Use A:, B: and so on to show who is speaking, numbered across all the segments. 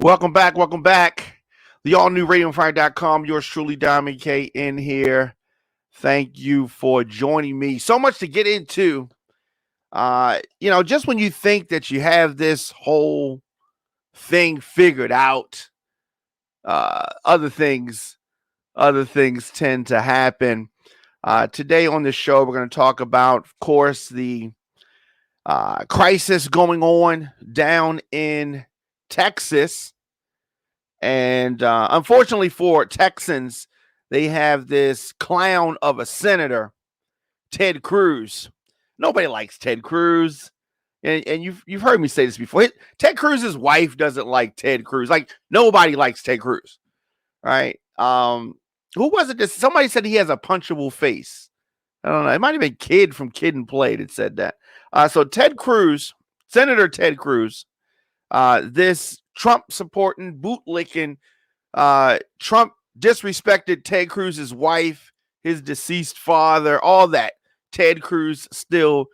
A: Welcome back. Welcome back. The all new RadioFire.com. Yours truly, Diamond K, in here. Thank you for joining me. So much to get into. Just when you think that you have this whole thing figured out, other things tend to happen. Today on the show, we're going to talk about, of course, the crisis going on down in Texas. And unfortunately for Texans, they have this clown of a senator, Ted Cruz. Nobody likes Ted Cruz. And you've heard me say this before. Ted Cruz's wife doesn't like Ted Cruz. Like, nobody likes Ted Cruz. Right? Who was it? Somebody said he has a punchable face. I don't know. It might have been Kid from Kid and Play that said that. So Ted Cruz, Senator Ted Cruz, this Trump supporting, bootlicking, Trump disrespected Ted Cruz's wife, his deceased father, all that. Ted Cruz still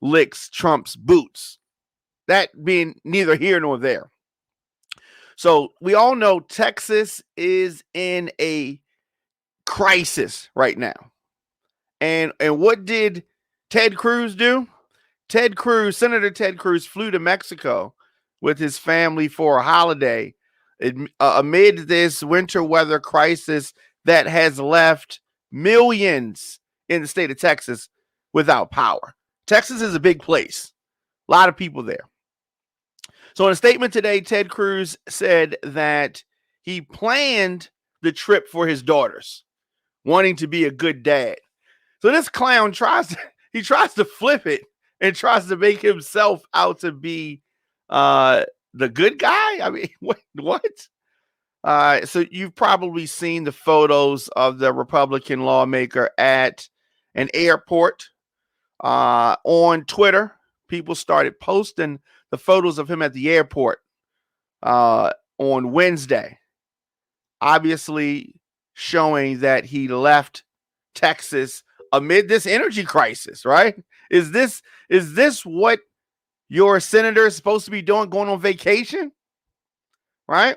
A: licks Trump's boots. That being neither here nor there. So we all know Texas is in a crisis right now. And what did Ted Cruz do? Senator Ted Cruz flew to Mexico with his family for a holiday amid this winter weather crisis that has left millions in the state of Texas without power. Texas is a big place. A lot of people there. So in a statement today, Ted Cruz said that he planned the trip for his daughters, wanting to be a good dad. So this clown tries to flip it and tries to make himself out to be the good guy. I mean, what? So you've probably seen the photos of the Republican lawmaker at an airport on Twitter. People started posting the photos of him at the airport on Wednesday, obviously showing that he left Texas amid this energy crisis, right? Is this what your senator is supposed to be doing, going on vacation? Right?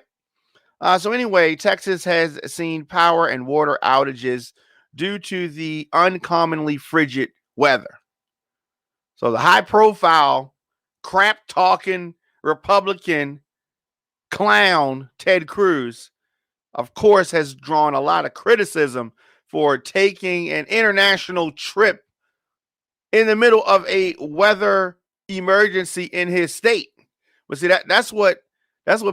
A: So anyway, Texas has seen power and water outages due to the uncommonly frigid weather. So the high-profile, crap-talking Republican clown, Ted Cruz, of course, has drawn a lot of criticism for taking an international trip in the middle of a weather emergency in his state. But see, that's what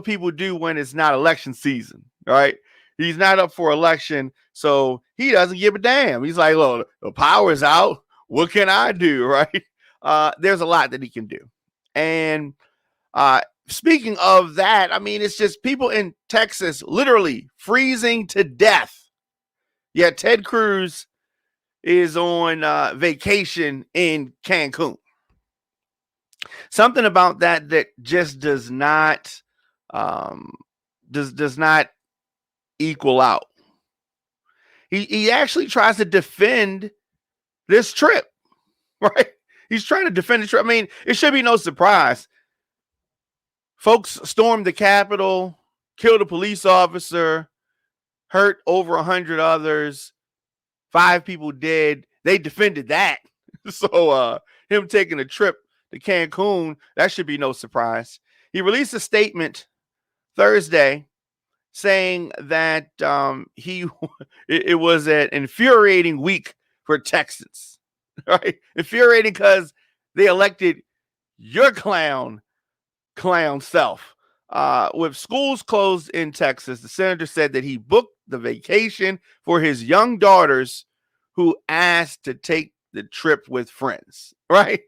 A: people do when it's not election season, right? He's not up for election, so he doesn't give a damn. He's like, look, the power's out. What can I do, right? There's a lot that he can do. And speaking of that, I mean, it's just people in Texas literally freezing to death. Yeah, Ted Cruz is on vacation in Cancun. Something about that just does not does not equal out. He actually tries to defend this trip, right? He's trying to defend the trip. I mean, it should be no surprise. Folks stormed the Capitol, killed a police officer, hurt over 100 others, 5 people dead. They defended that. So him taking a trip to Cancun, that should be no surprise. He released a statement Thursday saying that it was an infuriating week for Texans, right? Infuriating because they elected your clown self. With schools closed in Texas, the senator said that he booked the vacation for his young daughters who asked to take the trip with friends, right?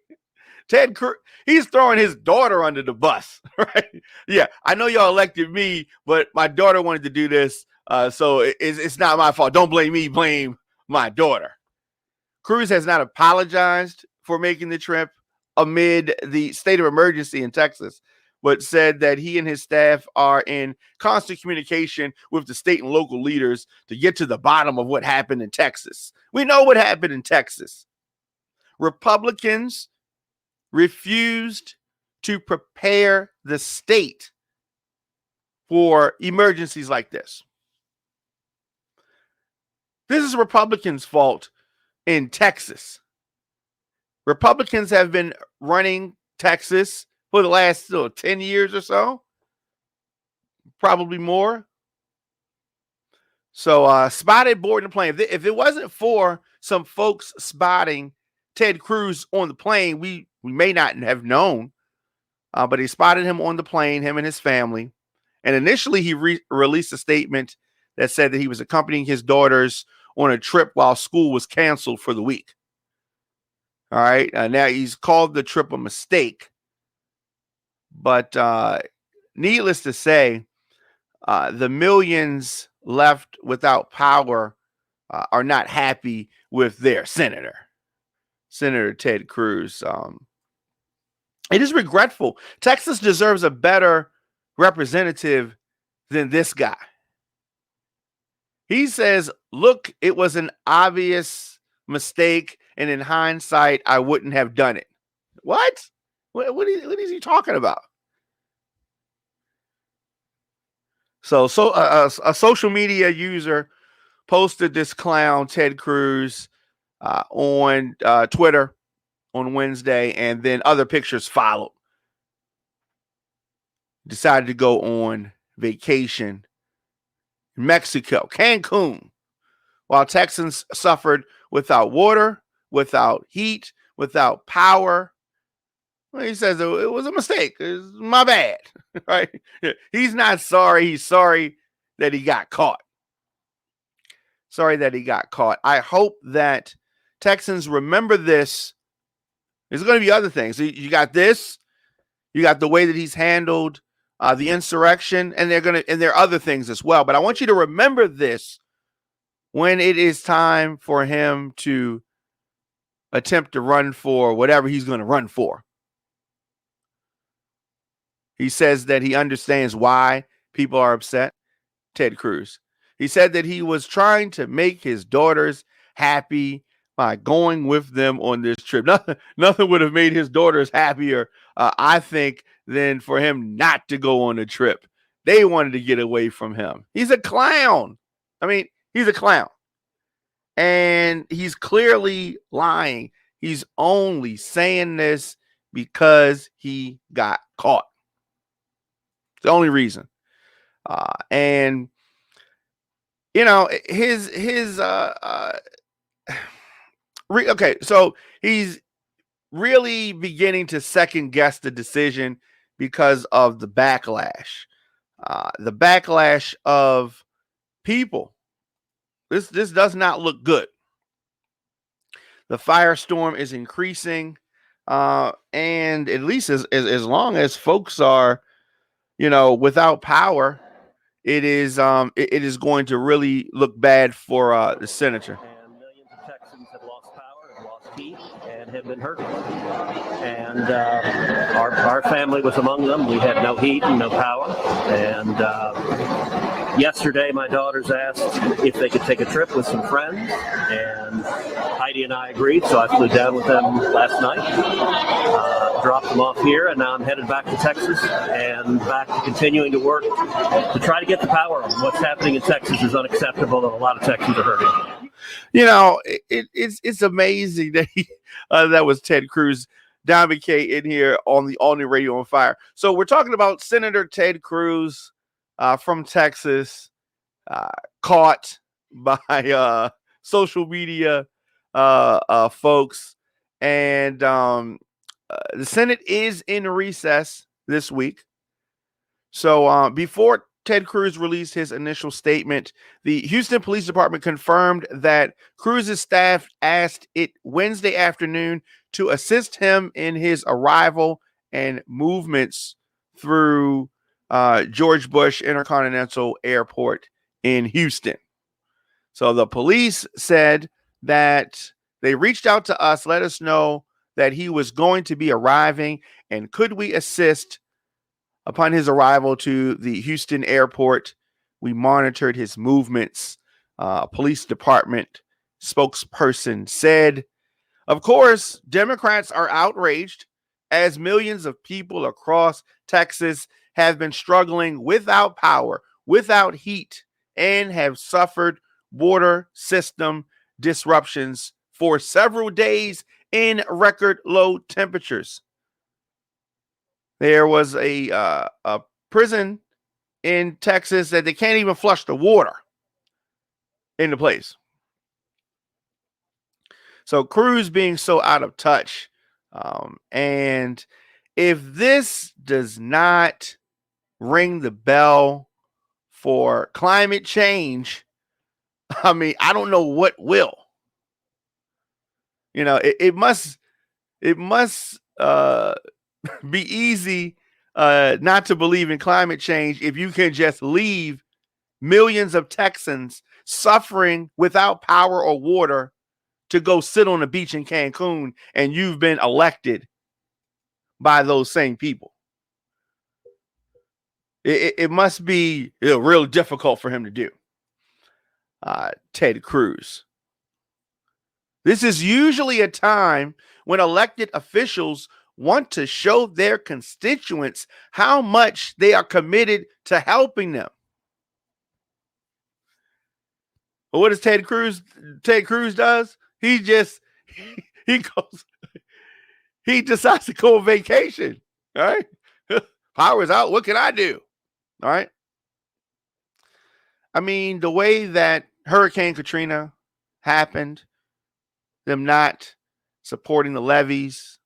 A: Ted Cruz, he's throwing his daughter under the bus, right? Yeah, I know y'all elected me, but my daughter wanted to do this, so it's not my fault. Don't blame me, blame my daughter. Cruz has not apologized for making the trip amid the state of emergency in Texas, but said that he and his staff are in constant communication with the state and local leaders to get to the bottom of what happened in Texas. We know what happened in Texas. Republicans refused to prepare the state for emergencies like this. This is Republicans' fault in Texas. Republicans have been running Texas for the last 10 years or so, probably more. So spotted boarding the plane. If it wasn't for some folks spotting Ted Cruz on the plane, we may not have known. But he spotted him on the plane, him and his family. And initially, he released a statement that said that he was accompanying his daughters on a trip while school was canceled for the week. All right. Now, he's called the trip a mistake. But needless to say, the millions left without power are not happy with their senator, Senator Ted Cruz. It is regretful. Texas deserves a better representative than this guy. He says, look, it was an obvious mistake, and in hindsight, I wouldn't have done it. What? What is he talking about? So a social media user posted this clown, Ted Cruz, on Twitter on Wednesday, and then other pictures followed. Decided to go on vacation in Mexico, Cancun, while Texans suffered without water, without heat, without power. Well, he says it was a mistake. It was my bad, right? He's not sorry. He's sorry that he got caught. Sorry that he got caught. I hope that Texans remember this. There's going to be other things. You got this. You got the way that he's handled the insurrection, and there are other things as well. But I want you to remember this when it is time for him to attempt to run for whatever he's going to run for. He says that he understands why people are upset. Ted Cruz. He said that he was trying to make his daughters happy by going with them on this trip. Nothing would have made his daughters happier, I think, than for him not to go on a trip. They wanted to get away from him. He's a clown. I mean, he's a clown. And he's clearly lying. He's only saying this because he got caught. It's the only reason. And you know, okay, so he's really beginning to second guess the decision because of the backlash. The backlash of people. This does not look good. The firestorm is increasing, and at least as long as folks are, without power, it is going to really look bad for the senator.
B: And millions of Texans have lost power, have lost heat, and have been hurt. And our family was among them. We had no heat and no power. And yesterday, my daughters asked if they could take a trip with some friends, and Heidi and I agreed. So I flew down with them last night, dropped them off here, and now I'm headed back to Texas and back to continuing to work to try to get the power on. What's happening in Texas is unacceptable, and a lot of Texans are hurting.
A: It's amazing that that was Ted Cruz. Don McKay in here on the All New Radio on Fire. So we're talking about Senator Ted Cruz from Texas, caught by social media folks. And the Senate is in recess this week. So before Ted Cruz released his initial statement, the Houston Police Department confirmed that Cruz's staff asked it Wednesday afternoon to assist him in his arrival and movements through George Bush Intercontinental Airport in Houston. So the police said that they reached out to us, let us know that he was going to be arriving, and could we assist upon his arrival to the Houston airport. We monitored his movements. Police department spokesperson said, of course, Democrats are outraged as millions of people across Texas have been struggling without power, without heat, and have suffered water system disruptions for several days in record low temperatures. There was a prison in Texas that they can't even flush the water into place. So Cruz being so out of touch. And if this does not ring the bell for climate change, I mean, I don't know what will. You know, it must be easy not to believe in climate change if you can just leave millions of Texans suffering without power or water to go sit on a beach in Cancun, and you've been elected by those same people. It must be real difficult for him to do. Ted Cruz. This is usually a time when elected officials want to show their constituents how much they are committed to helping them. But what does Ted Cruz? Ted Cruz does? He decides to go on vacation. All right. Power's out. What can I do? All right. I mean, the way that Hurricane Katrina happened, them not supporting the levees,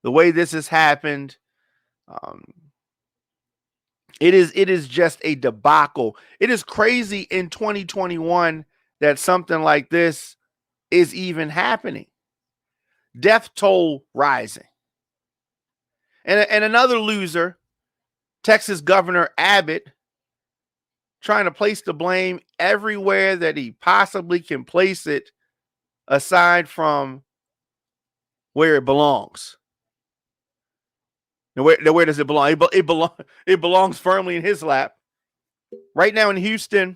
A: the way this has happened, it is just a debacle. It is crazy in 2021 that something like this is even happening. Death toll rising. And another loser, Texas Governor Abbott, trying to place the blame everywhere that he possibly can place it, aside from where it belongs. Now, where does it belong? It belongs firmly in his lap. Right now in Houston,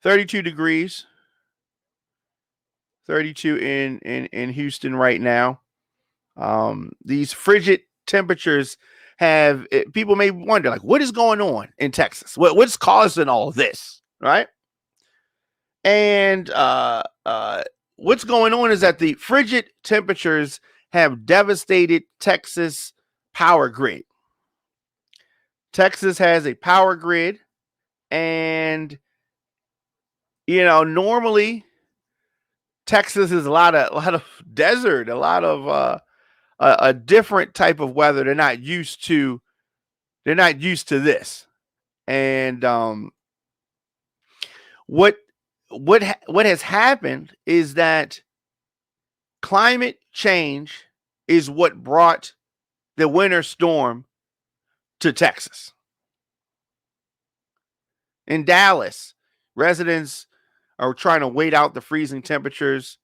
A: 32 degrees. 32 in Houston right now. These frigid temperatures have people may wonder, like, what is going on in Texas? What's causing all of this, right? And what's going on is that the frigid temperatures have devastated Texas power grid. Texas has a power grid, and normally Texas is a lot of desert, a lot of a different type of weather. They're not used to this. And what has happened is that climate change is what brought the winter storm to Texas. In Dallas, residents are trying to wait out the freezing temperatures.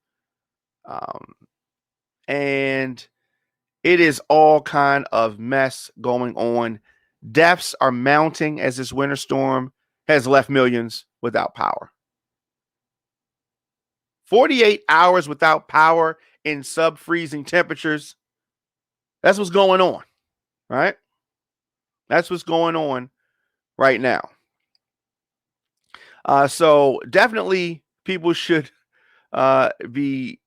A: And it is all kind of mess going on. Deaths are mounting as this winter storm has left millions without power. 48 hours without power in sub-freezing temperatures. That's what's going on, right? That's what's going on right now. So definitely people should be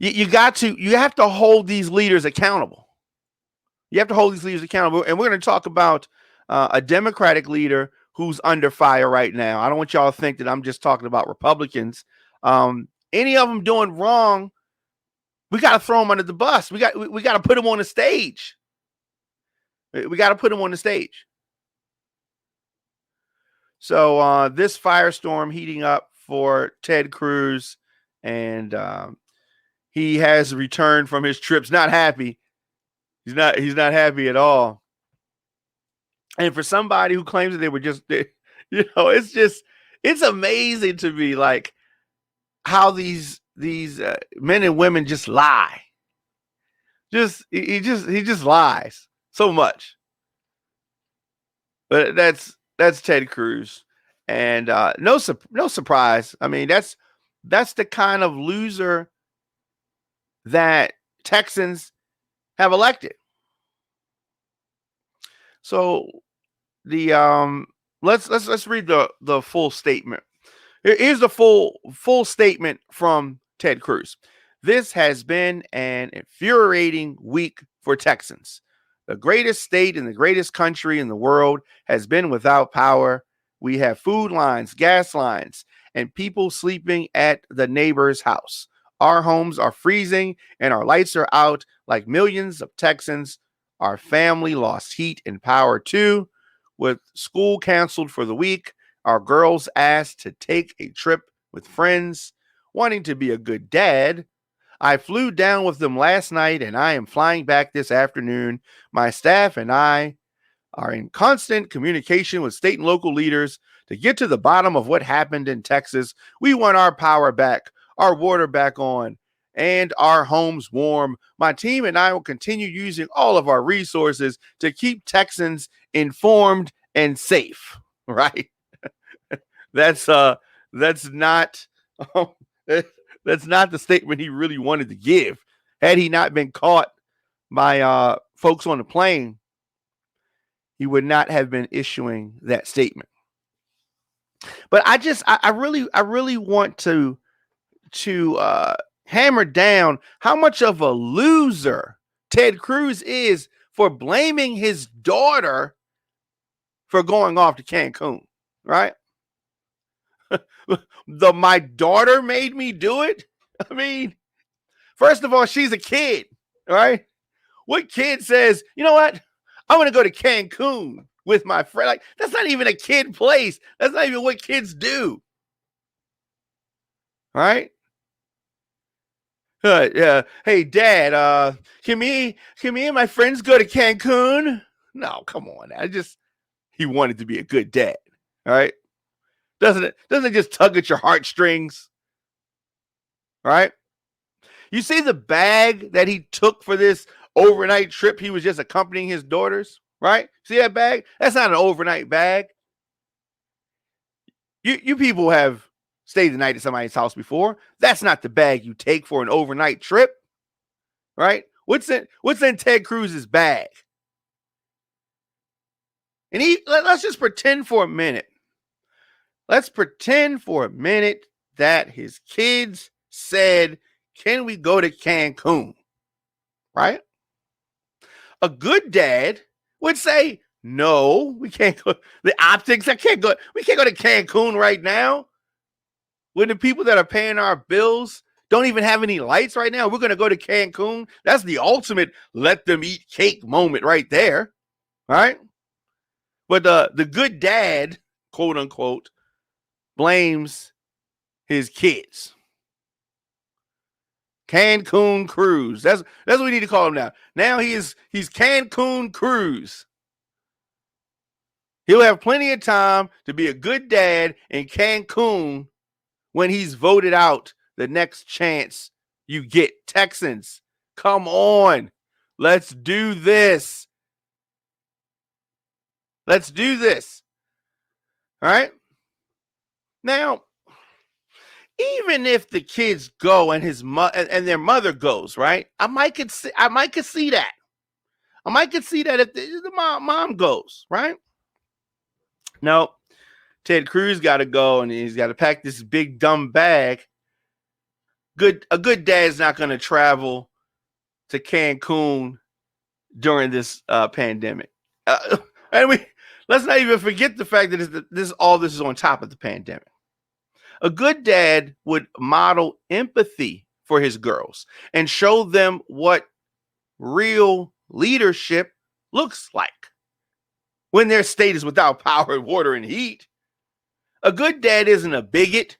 A: you have to hold these leaders accountable. You have to hold these leaders accountable. And we're going to talk about a Democratic leader who's under fire right now. I don't want y'all to think that I'm just talking about Republicans. Any of them doing wrong, we got to throw them under the bus. We got to put them on the stage. We got to put them on the stage. So this firestorm heating up for Ted Cruz, and he has returned from his trips. Not happy. He's not happy at all. And for somebody who claims that they were just, it's amazing to me, like, how these men and women just lie. He just lies so much. But that's Ted Cruz, and no surprise. I mean, that's the kind of loser that Texans have elected. So the let's read the full statement. Here's the full statement from Ted Cruz. This has been an infuriating week for Texans. The greatest state in the greatest country in the world has been without power. We have food lines, gas lines, and people sleeping at the neighbor's house. Our homes are freezing and our lights are out like millions of Texans. Our family lost heat and power too. With school canceled for the week, our girls asked to take a trip with friends. Wanting to be a good dad, I flew down with them last night and I am flying back this afternoon. My staff and I are in constant communication with state and local leaders to get to the bottom of what happened in Texas. We want our power back, our water back on, and our homes warm. My team and I will continue using all of our resources to keep Texans informed and safe. Right? That's not um, that's not the statement he really wanted to give. Had he not been caught by folks on the plane, he would not have been issuing that statement. But I really want to hammer down how much of a loser Ted Cruz is for blaming his daughter for going off to Cancun, right? My daughter made me do it. I mean, first of all, she's a kid, right? What kid says, you know what? I'm going to go to Cancun with my friend. Like, that's not even a kid place. That's not even what kids do. Right? Hey, Dad, can me and my friends go to Cancun? No, come on. He wanted to be a good dad. All right? Doesn't it just tug at your heartstrings? Right? You see the bag that he took for this overnight trip? He was just accompanying his daughters, right? See that bag? That's not an overnight bag. You people have stayed the night at somebody's house before. That's not the bag you take for an overnight trip, right? What's in Ted Cruz's bag? And let's just pretend for a minute. Let's pretend for a minute that his kids said, "Can we go to Cancun?" Right? A good dad would say, "No, we can't go. The optics, we can't go to Cancun right now. When the people that are paying our bills don't even have any lights right now, we're going to go to Cancun." That's the ultimate let them eat cake moment right there, right? But the good dad, quote unquote, blames his kids. Cancun Cruz. That's what we need to call him now. Now he's Cancun Cruz. He'll have plenty of time to be a good dad in Cancun when he's voted out the next chance you get. Texans, come on. Let's do this. Let's do this. All right? Now, even if the kids go and and their mother goes, right? I might could see that. I might could see that if the mom goes, right? No, Ted Cruz got to go and he's got to pack this big dumb bag. A good dad's not going to travel to Cancun during this pandemic. And let's not even forget the fact that this is on top of the pandemic. A good dad would model empathy for his girls and show them what real leadership looks like when their state is without power, water, and heat. A good dad isn't a bigot.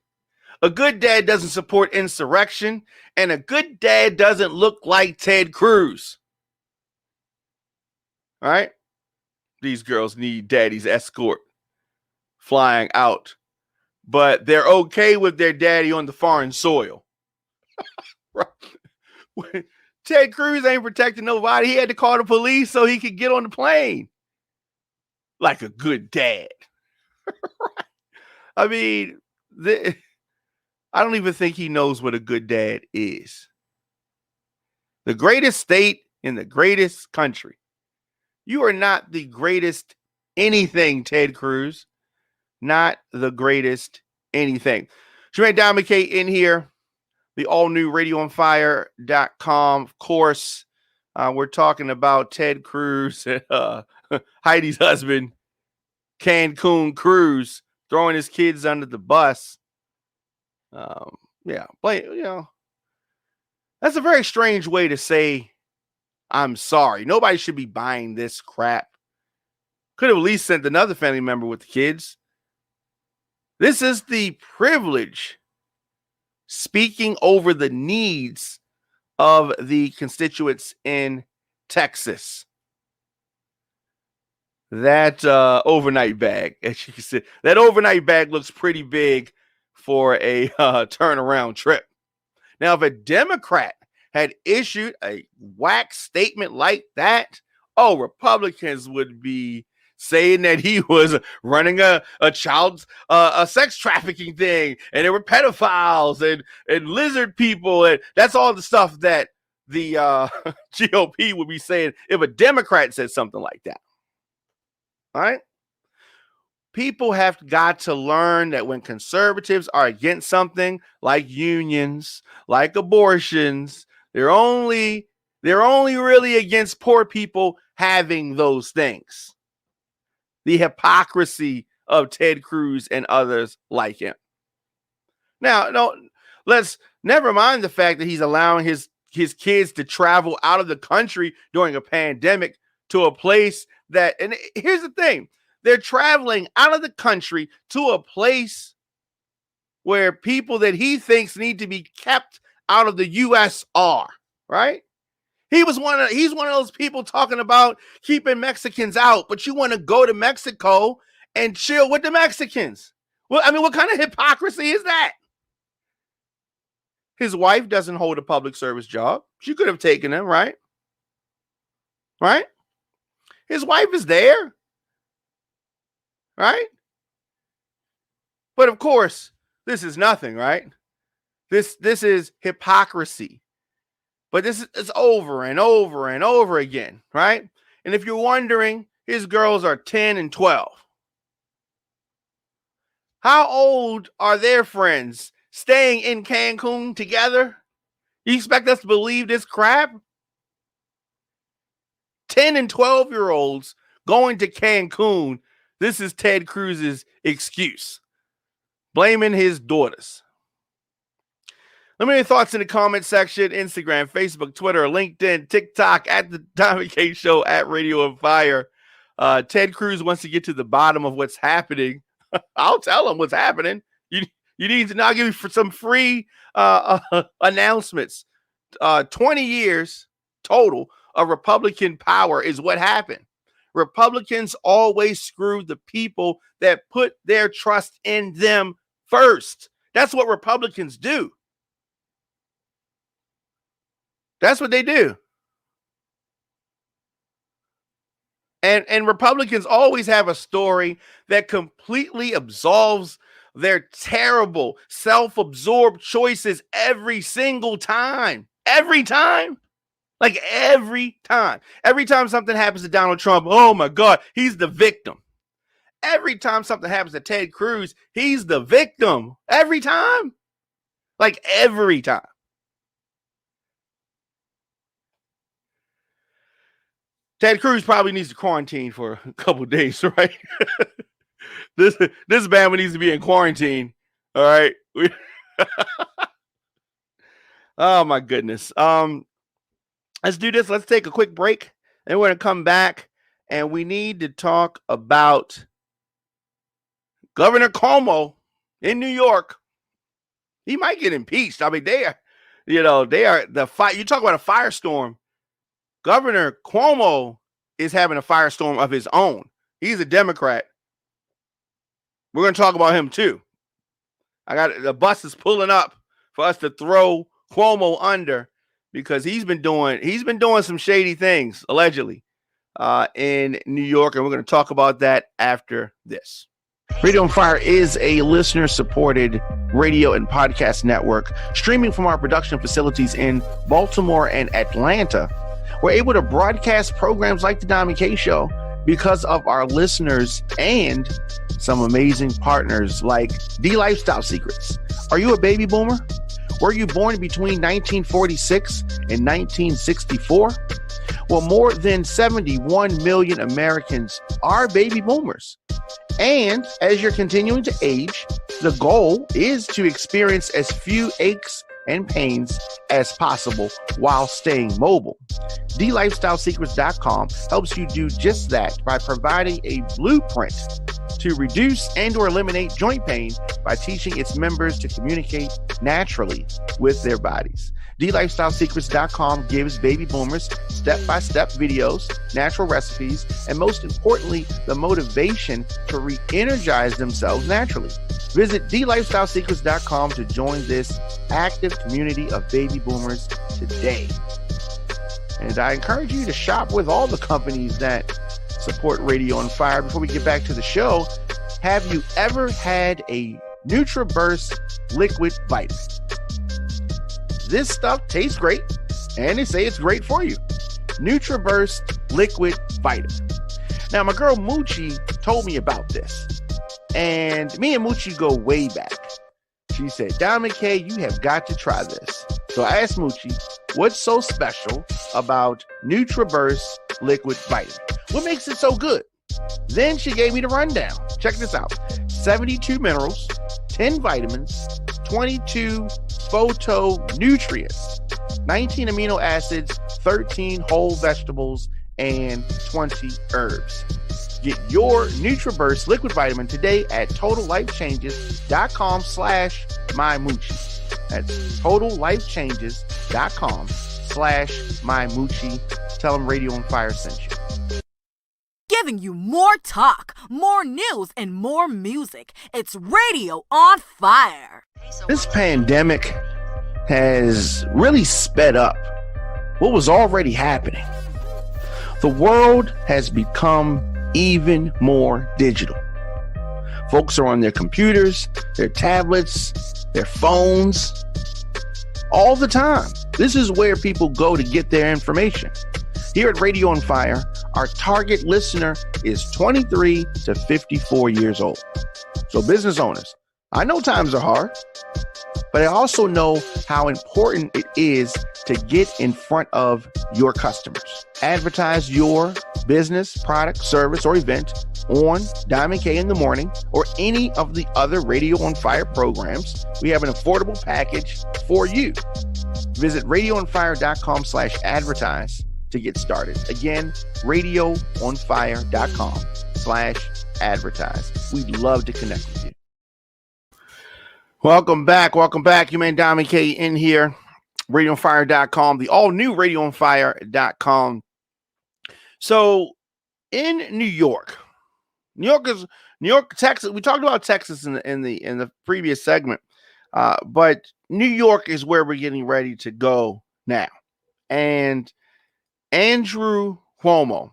A: A good dad doesn't support insurrection. And a good dad doesn't look like Ted Cruz. All right? These girls need daddy's escort flying out. But they're okay with their daddy on the foreign soil. Ted Cruz ain't protecting nobody. He had to call the police so he could get on the plane. Like a good dad. I mean, I don't even think he knows what a good dad is. The greatest state in the greatest country You are not the greatest anything, Ted Cruz. Not the greatest anything. Jermaine Diamond K in here. The all-new radioonfire.com. Of course, we're talking about Ted Cruz and Heidi's husband, Cancun Cruz, throwing his kids under the bus. That's a very strange way to say, I'm sorry. Nobody should be buying this crap. Could have at least sent another family member with the kids. This is the privilege speaking over the needs of the constituents in Texas. That overnight bag, as you can see, that overnight bag looks pretty big for a turnaround trip. Now, if a Democrat had issued a whack statement like that, Republicans would be saying that he was running a sex trafficking thing, and there were pedophiles and lizard people, and that's all the stuff that the GOP would be saying if a Democrat said something like that. All right? People have got to learn that when conservatives are against something like unions, like abortions, they're only really against poor people having those things. The hypocrisy of Ted Cruz and others like him. Now, let's never mind the fact that he's allowing his kids to travel out of the country during a pandemic to a place that, and here's the thing, they're traveling out of the country to a place where people that he thinks need to be kept out of the U.S. are, right? He's one of those people talking about keeping Mexicans out, but you want to go to Mexico and chill with the Mexicans. Well, I mean, what kind of hypocrisy is that? His wife doesn't hold a public service job. She could have taken him, right? Right? His wife is there. Right? But of course, this is nothing, right? This is hypocrisy. But this is over and over and over again, right? And if you're wondering, his girls are 10 and 12. How old are their friends staying in Cancun together? You expect us to believe this crap? 10 and 12-year-olds going to Cancun. This is Ted Cruz's excuse. Blaming his daughters. Let me know your thoughts in the comment section. Instagram, Facebook, Twitter, LinkedIn, TikTok, at the Diamond K Show, at Radio and Fire. Ted Cruz wants to get to the bottom of what's happening. I'll tell him what's happening. You need to now give me some free announcements. 20 years total of Republican power is what happened. Republicans always screw the people that put their trust in them first. That's what Republicans do. That's what they do. And Republicans always have a story that completely absolves their terrible, self-absorbed choices every single time. Every time. Like every time. Every time something happens to Donald Trump, oh my God, he's the victim. Every time something happens to Ted Cruz, he's the victim. Every time. Like every time. Ted Cruz probably needs to quarantine for a couple of days, right? This Bama needs to be in quarantine. All right. Oh my goodness. Let's do this. Let's take a quick break. And we're going to come back and we need to talk about Governor Cuomo in New York. He might get impeached. I mean, they are the fight. You talk about a firestorm. Governor Cuomo is having a firestorm of his own. He's a Democrat. We're going to talk about him too. The bus is pulling up for us to throw Cuomo under because he's been doing some shady things allegedly in New York, and we're going to talk about that after this. Radio on Fire is a listener-supported radio and podcast network streaming from our production facilities in Baltimore and Atlanta. We're able to broadcast programs like the Diamond K Show because of our listeners and some amazing partners like The Lifestyle Secrets. Are you a baby boomer? Were you born between 1946 and 1964? Well, more than 71 million Americans are baby boomers. And as you're continuing to age, the goal is to experience as few aches and pains as possible while staying mobile. TheLifestyleSecrets.com helps you do just that by providing a blueprint to reduce and or eliminate joint pain by teaching its members to communicate naturally with their bodies. TheLifestyleSecrets.com gives baby boomers step-by-step videos, natural recipes, and most importantly, the motivation to re-energize themselves naturally. Visit TheLifestyleSecrets.com to join this active community of baby boomers today. And I encourage you to shop with all the companies that support Radio on Fire. Before we get back to the show, have you ever had a NutriBurst liquid vitamin? This stuff tastes great, and they say it's great for you. NutriBurst liquid vitamin. Now, my girl Moochie told me about this, and me and Moochie go way back. She said, Diamond K, you have got to try this. So I asked Moochie, what's so special about NutriBurst liquid vitamin? What makes it so good? Then she gave me the rundown. Check this out. 72 minerals, 10 vitamins, 22 phytonutrients, 19 amino acids, 13 whole vegetables, and 20 herbs. Get your NutriBurst liquid vitamin today at totallifechanges.com/mymoochie. That's totallifechanges.com/mymoochie. Tell them Radio on Fire sent you.
C: Giving you more talk, more news, and more music. It's Radio on Fire.
A: This pandemic has really sped up what was already happening. The world has become even more digital. Folks are on their computers, their tablets, their phones, all the time. This is where people go to get their information. Here at Radio on Fire, our target listener is 23 to 54 years old. So business owners, I know times are hard, but I also know how important it is to get in front of your customers. Advertise your business, product, service, or event on Diamond K in the Morning or any of the other Radio on Fire programs. We have an affordable package for you. Visit radioonfire.com/advertise to get started. Again, radioonfire.com/advertise. We'd love to connect with you. Welcome back. You man, Diamond K in here. radioonfire.com, the all new radioonfire.com. So in New York, Texas. We talked about Texas in the previous segment, but New York is where we're getting ready to go now. And Andrew Cuomo,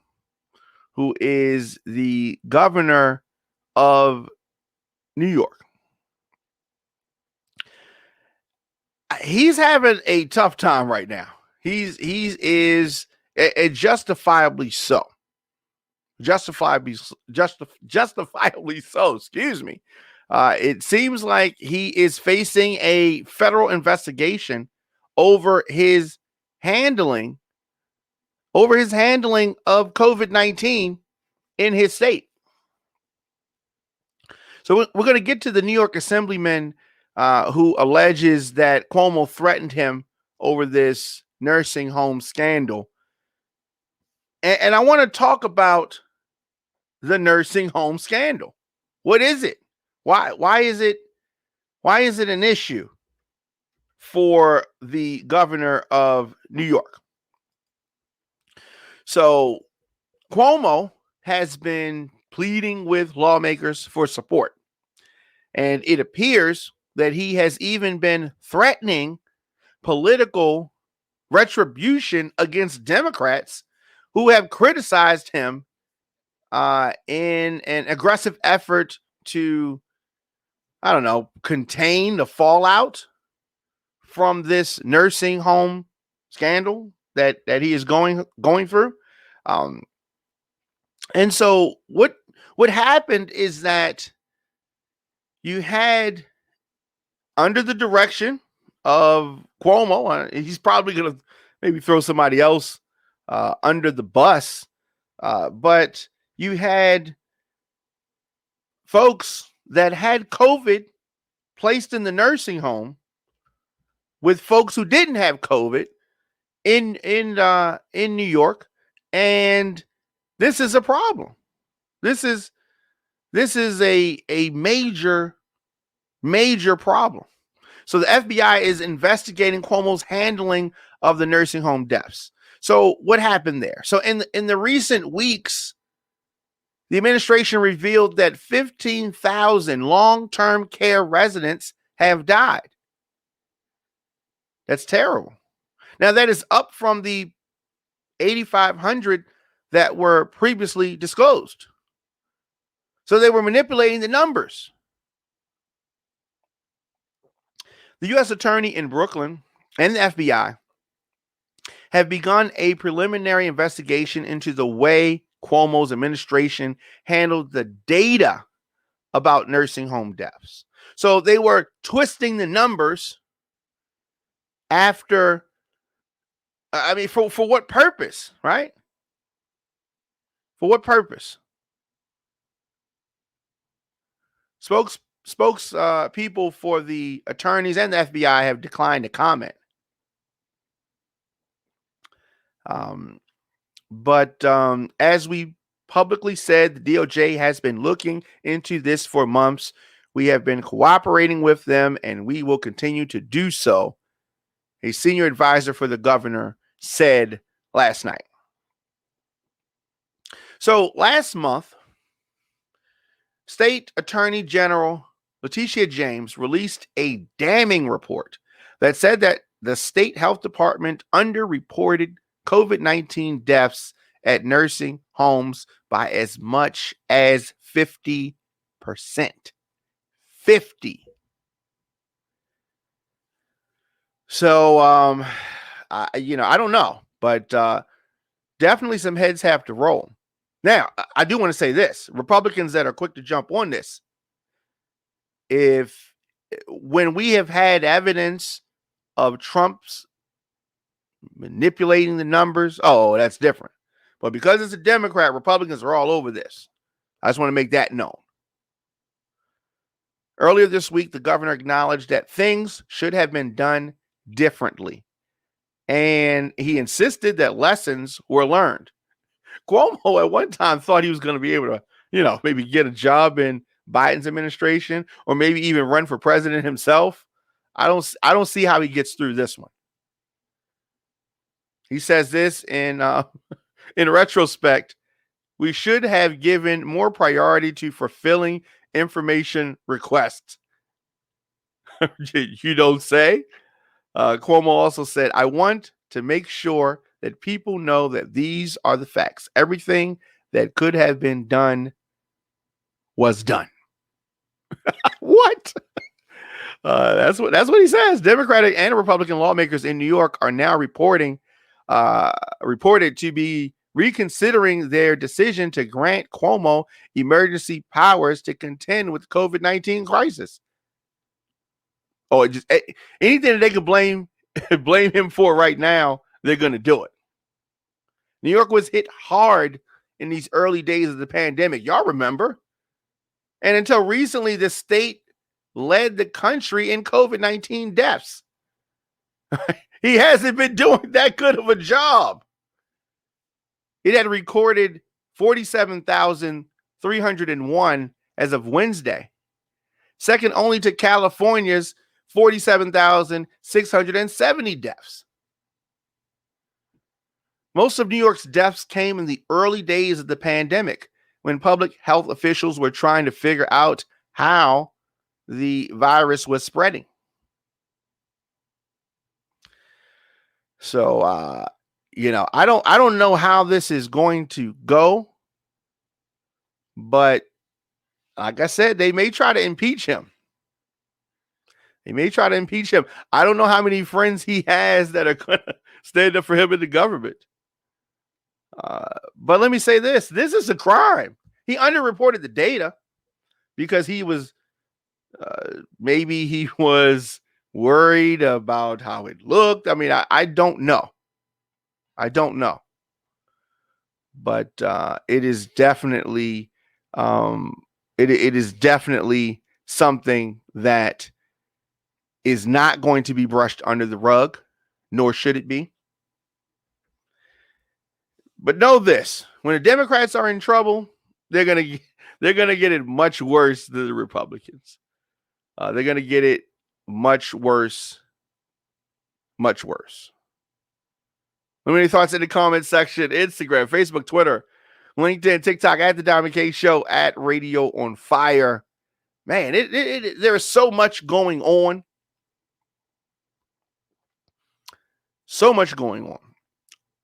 A: who is the governor of New York, he's having a tough time right now. He is justifiably so. Justifiably so. Excuse me. It seems like he is facing a federal investigation over his handling of COVID-19 in his state. So we're going to get to the New York Assemblyman who alleges that Cuomo threatened him over this nursing home scandal. And I want to talk about the nursing home scandal. What is it? Why is it an issue for the governor of New York? So Cuomo has been pleading with lawmakers for support. And it appears that he has even been threatening political retribution against Democrats who have criticized him in an aggressive effort to, contain the fallout from this nursing home scandal, that he is going through. And so what happened is that you had, under the direction of Cuomo, he's probably going to maybe throw somebody else under the bus, but you had folks that had COVID placed in the nursing home with folks who didn't have COVID in New York, and this is a problem. This is a major problem. So the FBI is investigating Cuomo's handling of the nursing home deaths. So what happened there? So in the recent weeks, the administration revealed that 15,000 long-term care residents have died. That's terrible. Now, that is up from the 8,500 that were previously disclosed. So they were manipulating the numbers. The U.S. Attorney in Brooklyn and the FBI have begun a preliminary investigation into the way Cuomo's administration handled the data about nursing home deaths. So they were twisting the numbers after, for what purpose, right? For what purpose? People for the attorneys and the FBI have declined to comment. But as we publicly said, the DOJ has been looking into this for months. We have been cooperating with them, and we will continue to do so, a senior advisor for the governor said last night. So last month, State Attorney General Letitia James released a damning report that said that the state health department underreported COVID-19 deaths at nursing homes by as much as 50%. 50. So, I don't know, but definitely some heads have to roll. Now, I do want to say this. Republicans that are quick to jump on this, when we have had evidence of Trump's manipulating the numbers, that's different. But because it's a Democrat, Republicans are all over this. I just want to make that known. Earlier this week, the governor acknowledged that things should have been done differently, and he insisted that lessons were learned. Cuomo at one time thought he was going to be able to, maybe get a job in Biden's administration or maybe even run for president himself. I don't see how he gets through this one. He says this in retrospect, we should have given more priority to fulfilling information requests. You don't say? Cuomo also said, I want to make sure that people know that these are the facts. Everything that could have been done was done. What? That's what he says. Democratic and Republican lawmakers in New York are now reported to be reconsidering their decision to grant Cuomo emergency powers to contend with COVID-19 crisis. Just anything that they could blame him for right now, they're going to do it. New York was hit hard in these early days of the pandemic. Y'all remember? And until recently, the state led the country in COVID-19 deaths. He hasn't been doing that good of a job. It had recorded 47,301 as of Wednesday, second only to California's 47,670 deaths. Most of New York's deaths came in the early days of the pandemic, when public health officials were trying to figure out how the virus was spreading. So, I don't know how this is going to go, but like I said, they may try to impeach him. I don't know how many friends he has that are stand up for him in the government. But let me say this. This is a crime. He underreported the data because he was maybe he was worried about how it looked. I mean, I don't know. I don't know. But it is definitely it is definitely something that is not going to be brushed under the rug, nor should it be. But know this: when the Democrats are in trouble, they're gonna get it much worse than the Republicans. They're gonna get it much worse, much worse. Let me know your thoughts in the comment section. Instagram, Facebook, Twitter, LinkedIn, TikTok at the Diamond K Show, at Radio on Fire. Man, there is so much going on. So much going on.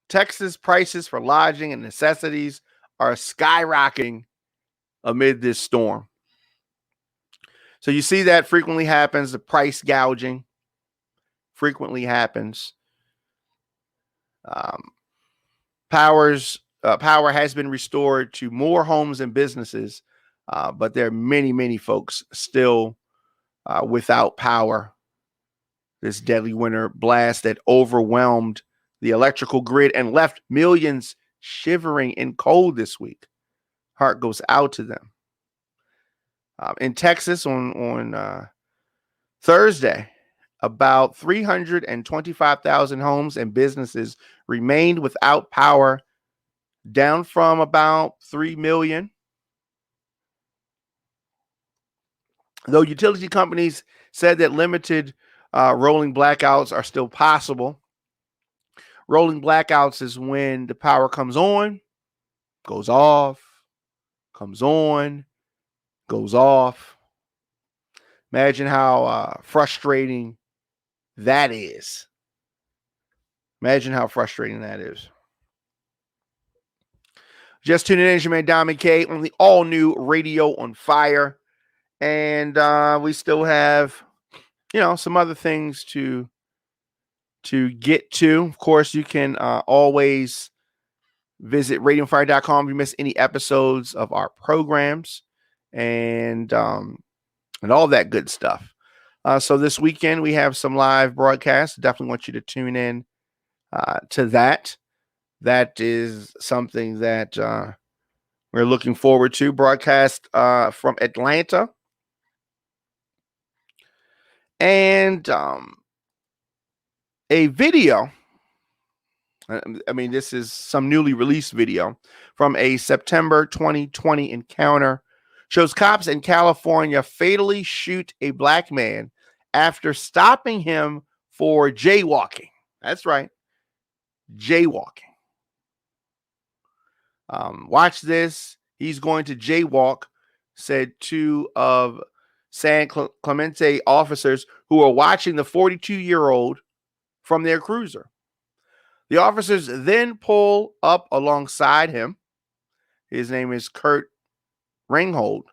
A: Texas prices for lodging and necessities are skyrocketing amid this storm. So you see that frequently happens. The price gouging frequently happens. Power has been restored to more homes and businesses, but there are many, many folks still without power. This deadly winter blast that overwhelmed the electrical grid and left millions shivering in cold this week. Heart goes out to them. In Texas on Thursday, about 325,000 homes and businesses remained without power, down from about 3 million. Though utility companies said that limited rolling blackouts are still possible. Rolling blackouts is when the power comes on, goes off, comes on, goes off. Imagine how frustrating that is. Imagine how frustrating that is. Just tuning in, it's your man Diamond K on the all-new Radio on Fire. And we still have, some other things to get to. Of course, you can always visit radioonfire.com if you miss any episodes of our programs and all that good stuff. So this weekend we have some live broadcasts. Definitely want you to tune in to that. That is something that we're looking forward to. Broadcast from Atlanta. And a video, I mean, this is some newly released video from a September 2020 encounter, shows cops in California fatally shoot a black man after stopping him for jaywalking. That's right, jaywalking. Watch this. He's going to jaywalk, said two of San Clemente officers who are watching the 42-year-old from their cruiser. The officers then pull up alongside him. His name is Kurt Ringhold.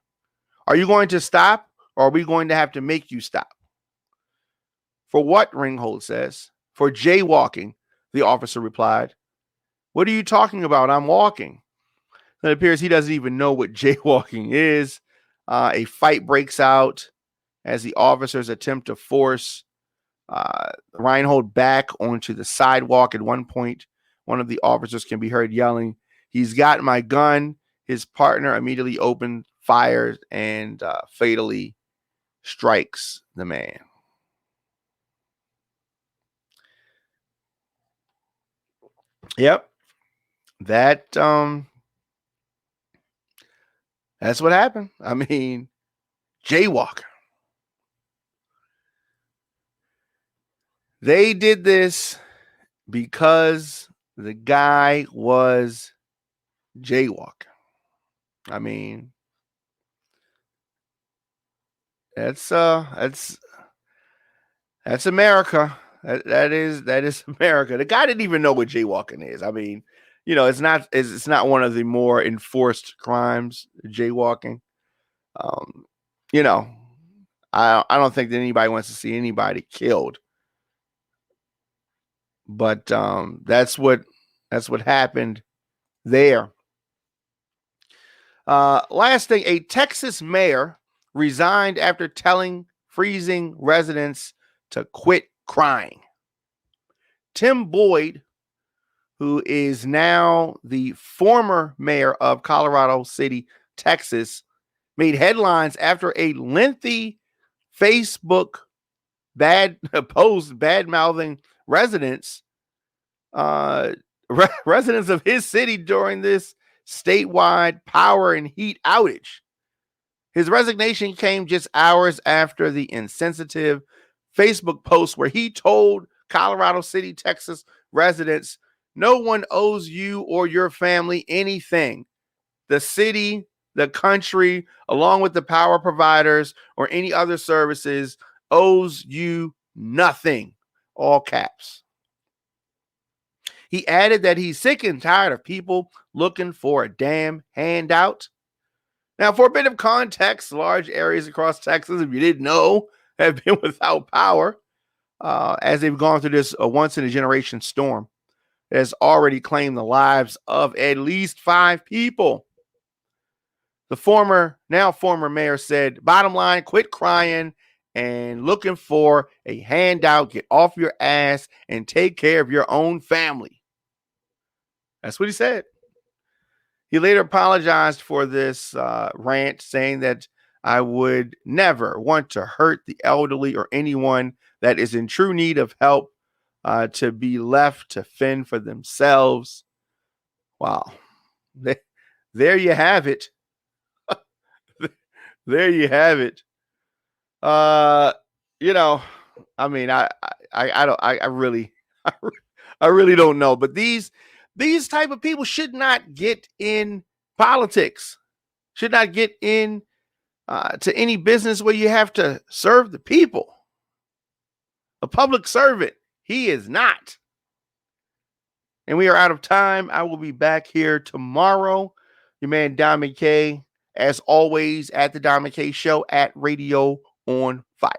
A: Are you going to stop, or are we going to have to make you stop? For what? Ringhold says. For jaywalking, the officer replied. What are you talking about? I'm walking. It appears he doesn't even know what jaywalking is. A fight breaks out as the officers attempt to force Reinhold back onto the sidewalk. At one point, one of the officers can be heard yelling, "He's got my gun." His partner immediately opens fire and fatally strikes the man. Yep. That's what happened. I mean, jaywalker. They did this because the guy was jaywalking. I mean, that's America. That is America. The guy didn't even know what jaywalking is. I mean, it's not one of the more enforced crimes, jaywalking. I don't think that anybody wants to see anybody killed But that's what happened there. Last thing, a Texas mayor resigned after telling freezing residents to quit crying. Tim Boyd, who is now the former mayor of Colorado City, Texas, made headlines after a lengthy Facebook post bad-mouthing residents residents of his city during this statewide power and heat outage. His resignation came just hours after the insensitive Facebook post where he told Colorado City, Texas residents, "No one owes you or your family anything. The city, the country, along with the power providers or any other services, owes you nothing." All caps. He added that he's sick and tired of people looking for a damn handout. Now, for a bit of context, large areas across Texas, if you didn't know, have been without power as they've gone through this once-in-a-generation storm that has already claimed the lives of at least 5 people. The now former mayor said, bottom line, quit crying and looking for a handout. Get off your ass and take care of your own family. That's what he said. He later apologized for this rant, saying that I would never want to hurt the elderly or anyone that is in true need of help to be left to fend for themselves. Wow. There you have it. There you have it. You know, I mean, I really don't know, but these type of people should not get in politics, should not get in to any business where you have to serve the people. A public servant, he is not. And we are out of time. I will be back here tomorrow. Your man Diamond K, as always, at the Diamond K Show at Radio on Fire.